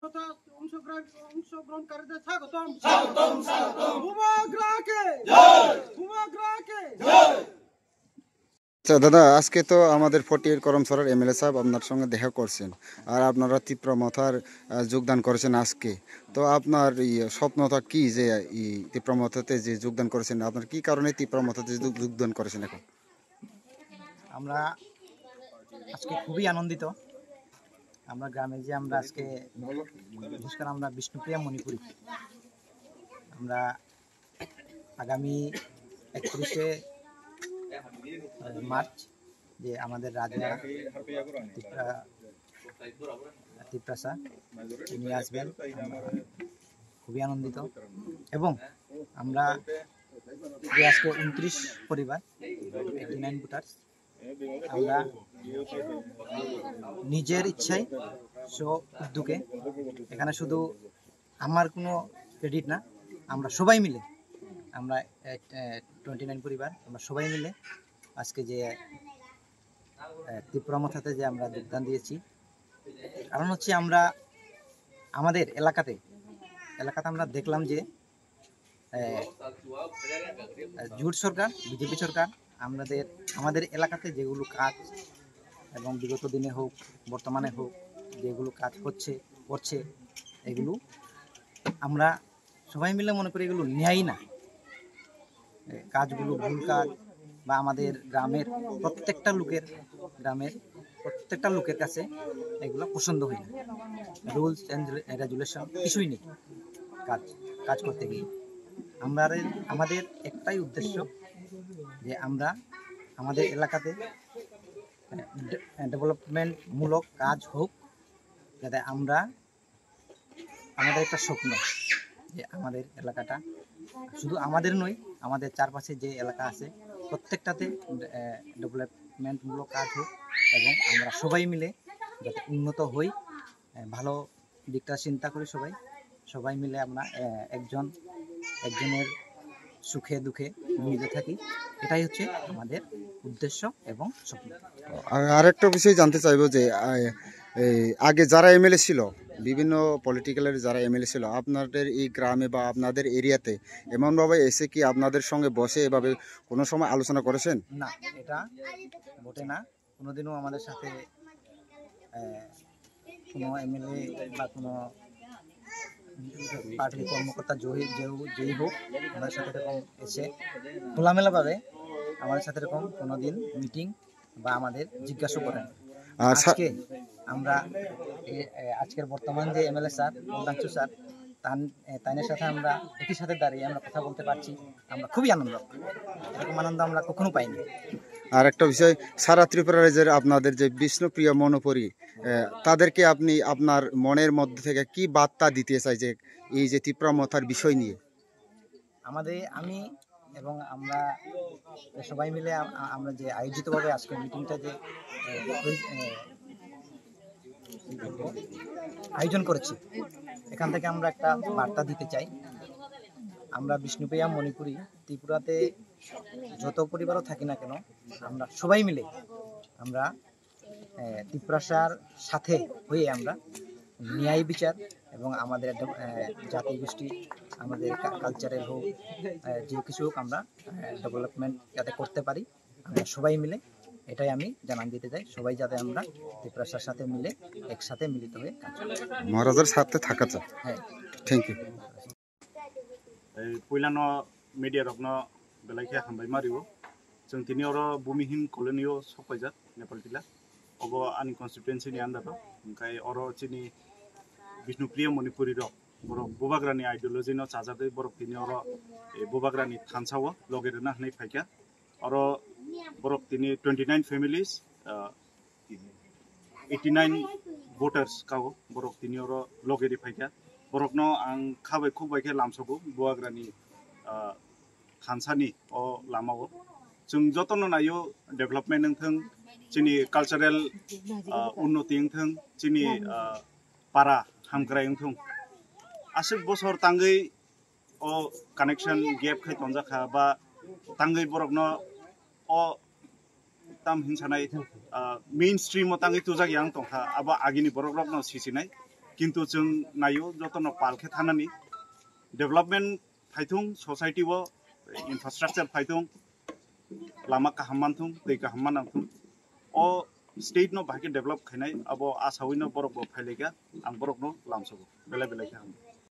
অংশগ্রহণকারীদের স্বাগতম স্বাগতম স্বাগতম ভূমাগ্রাহকে জয় ভূমাগ্রাহকে জয়। আচ্ছা দাদা, আজকে তো আমাদের ফটিয়ার করমসরার এমএলএ সাহেব আপনার সঙ্গে দেখা করছেন, আর আপনারা তীব্রমথার যোগদান করেছেন আজকে। তো আপনার স্বপ্নটা কি যে এই তীব্রমথাতে যে যোগদান করেছেন, আপনার কি কারণে তীব্রমথাতে যোগদান করেছেন? এখন আমরা আজকে খুবই আনন্দিত। আমরা গ্রামে যে আমরা আজকে বিশেষ করে আমরা বিষ্ণুপ্রিয়া মণিপুরী আমরা আগামী 31শে মার্চ যে আমাদের রাজা তিপ্রাসা তিনি আসবেন, খুবই আনন্দিত। এবং আমরা যে আজকে 29 পরিবার 89 ভোটার্স আমরা নিজের ইচ্ছায় উদ্যোগে, এখানে শুধু আমার কোনো ক্রেডিট না, আমরা সবাই মিলে আমরা 29 পরিবার আমরা সবাই মিলে আজকে যে তীব্রমথাতে যে আমরা যোগদান দিয়েছি। কারণ হচ্ছে আমরা আমাদের এলাকাতে আমরা দেখলাম যে জোট সরকার বিজেপি সরকার আমাদের এলাকাতে যেগুলো কাজ এবং বিগত দিনে হোক বর্তমানে হোক যেগুলো কাজ করছে এগুলো আমরা সবাই মিলে মনে করি এগুলো ন্যায় না, কাজগুলো ভুল কাজ বা আমাদের গ্রামের প্রত্যেকটা লোকের কাছে এগুলো পছন্দ হয় না। রুলস অ্যান্ড রেগুলেশন কিছুই নেই কাজ করতে গিয়ে। আমাদের একটাই উদ্দেশ্য যে আমরা আমাদের এলাকাতে ডেভেলপমেন্টমূলক কাজ হোক, যাতে আমাদের একটা স্বপ্ন যে আমাদের এলাকাটা শুধু আমাদের নয়, আমাদের চারপাশে যে এলাকা আছে প্রত্যেকটাতে ডেভেলপমেন্টমূলক কাজ হোক এবং আমরা সবাই মিলে যাতে উন্নত হই, ভালো দিকটা চিন্তা করি সবাই মিলে আমরা একজনের সুখে দুঃখে মিলে থাকি। এটাই হচ্ছে আমাদের উদ্দেশ্য এবং স্বপ্ন। আরেকটা বিষয় জানতে চাইবো যে আগে যারা এমএলএ ছিল, বিভিন্ন পলিটিক্যালের যারা এমএলএ ছিল, আপনাদের এই গ্রামে বা আপনাদের এরিয়াতে এমনভাবে এসে কি আপনাদের সঙ্গে বসে এভাবে কোনো সময় আলোচনা করেছেন? না, এটা বটে না। কোনোদিনও আমাদের সাথে কোনো এমএলএ বা কোনো পার্টির কর্মকর্তা যেই হোক আমাদের সাথে এরকম এসে খোলামেলাভাবে আমাদের সাথে এরকম কোনোদিন মিটিং বা আমাদের জিজ্ঞাসা করেন। আজকে আমরা আজকের বর্তমান যে এমএলএ স্যার কল্যাণচু স্যার তাদের সাথে আমরা একই সাথে দাঁড়িয়ে আমরা কথা বলতে পারছি, আমরা খুবই আনন্দ। এরকম আনন্দ আমরা কখনো পাইনি। আর একটা বিষয়, সারা ত্রিপুরা রাজ্যের আপনাদের যে বিষ্ণুপ্রিয়া মণিপুরী, তাদেরকে আপনি আপনার মনের মধ্যে থেকে কি বার্তা দিতে চাই যে এই যে তীব্রমথার বিষয় নিয়ে? আমি এবং আমরা সবাই মিলে আমরা যে আয়োজিতভাবে আজকের মিটিংটা যে আয়োজন করেছি, এখান থেকে আমরা একটা বার্তা দিতে চাই। আমরা বিষ্ণুপ্রিয়া মণিপুরী ত্রিপুরাতে যত পরিবারও থাকি না কেন, আমরা সবাই মিলে আমরা ত্রিপুরার সাথে হয়ে আমরা ন্যায় বিচার এবং আমাদের জাতি গোষ্ঠী আমাদের কালচারের হোক যে কিছু হোক আমরা ডেভেলপমেন্ট যাতে করতে পারি, আমরা সবাই মিলে এটাই আমি জানান দিতে চাই। সবাই যাতে আমরা ত্রিপুরার সাথে মিলে একসাথে মিলিত হয়ে কাজ করি, মহারাজার সাথে থাকা চাই। হ্যাঁ, থ্যাংক ইউ। পইলানো মিডিয়া রকনো বেলাইखे हामबाय मारियो जों तिनि अरो भूमिहीन कलोनियो सफायजात नेपाल जिल्ला अबो आंनि कन्स्टिट्युएन्सि नि आन्दार ओमफ्राय अरो चिनि बिष्णुप्रिया मणिपुरी र बर बोबाग्रानि आइडियोलॉजी न चाजादै बर तिनि अरो बोबाग्रानि थानसाव लगेरना हनै फाइका अरो बर तिनि 29 फैमिलीज 89 वोटार्स काव बर तिनि अरो लगेरि फाइका बरकनो आं खाबाय खुबायखे लामसगो बोबाग्रानि थानसानि अ लामाओ जों जतन नायो डेभलपमेन्ट थों जोंनि कालचारेल उन्नति थों जोंनि पारा हामग्राय थों आसिक बसर तांगै अ कानेक्शन गेप खाय तंजाखा बा तांगै बरकनो अ ताम हिंसानाय मेन स्ट्रीम तांगै तुजागि आं तंखा आबा आगिनि बरकनो सिसिनाय किन्तु जों नायो जतन पालखे थानानि डेभलपमेन्ट फाइथुं सोसाइटिबो इनफ्रास्ट्राक्चार फाइथुं लामा काहामानथुं दै काहामानांथुं अ स्टेट नो बाहाय डेभलप खायनाय अब आसावैनो बरकबो फाइलेगा आं बरकनो लामसबो बेले बेले